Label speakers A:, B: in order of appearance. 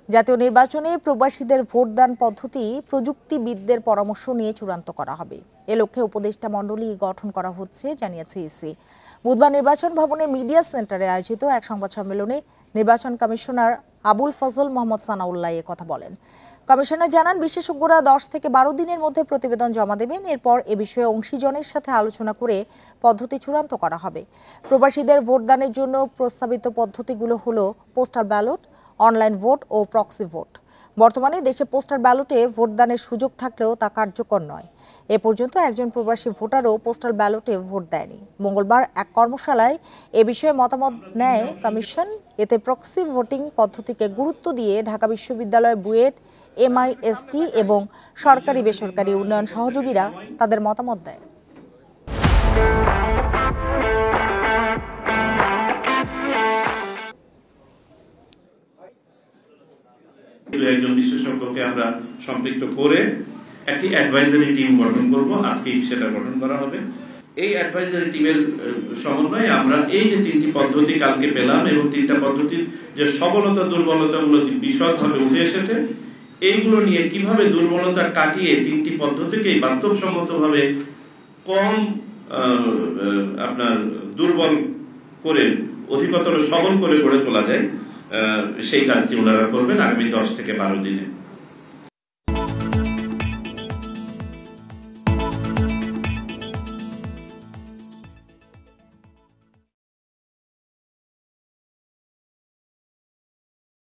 A: জাতীয় নির্বাচনে প্রবাসীদের ভোটদান পদ্ধতি প্রযুক্তিবিদদের পরামর্শ নিয়ে চূড়ান্ত করা হবে। এ লক্ষ্যে উপদেষ্টা মণ্ডলী গঠন করা হচ্ছে জানিয়েছে ইসি। বুধবার নির্বাচন ভবনের মিডিয়া সেন্টারে আয়োজিত এক সংবাদ সম্মেলনে নির্বাচন কমিশনার আবুল ফজল মোহাম্মদ সানাউল্লাহ এ কথা বলেন। কমিশনার জানান, বিশেষজ্ঞরা 10 থেকে 12 দিনের মধ্যে প্রতিবেদন জমা দেবেন। এরপর এ বিষয়ে অংশীজনের সাথে আলোচনা করে পদ্ধতি চূড়ান্ত করা হবে। প্রবাসীদের ভোটদানের জন্য প্রস্তাবিত পদ্ধতিগুলো হলো postal ballot, online vote oh proxy vote. বর্তমানে দেশে পোস্টাল ব্যালটে ভোটদানের সুযোগ থাকলেও তা কার্যকর নয়। এ পর্যন্ত একজন প্রবাসী ভোটারও পোস্টাল ব্যালটে ভোট দেয়নি। মঙ্গলবার এক কর্মশালায় এ বিষয়ে মতামত নেয় কমিশন। এতে প্রক্সি ভোটিং পদ্ধতিকে গুরুত্ব দিয়ে ঢাকা বিশ্ববিদ্যালয় বুয়েট, MIST এবং সরকারি বেসরকারি উন্নয়ন সহযোগীরা তাদের মতামত দেয়।
B: একজন বিশেষজ্ঞকে আমরা সম্পৃক্ত করে একটি অ্যাডভাইজারি টিম গঠন করব। আজকে সেটা গঠন করা হবে। এই অ্যাডভাইজারি টিমের সমন্বয়ে আমরা এই যে 3টি পদ্ধতি কালকে পেলাম এবং 3টা পদ্ধতির যে সবলতা দুর্বলতাগুলো বিশদভাবে উঠে এসেছে, এইগুলো নিয়ে কিভাবে দুর্বলতা কাটিয়ে 3টি পদ্ধতিকেই বাস্তবসম্মতভাবে কম আপনার দুর্বল করে অধিকতর সবল করে গড়ে তোলা যায়, সেই কাজটি ওনারা করবেন আগামী 10 থেকে 12 দিনে।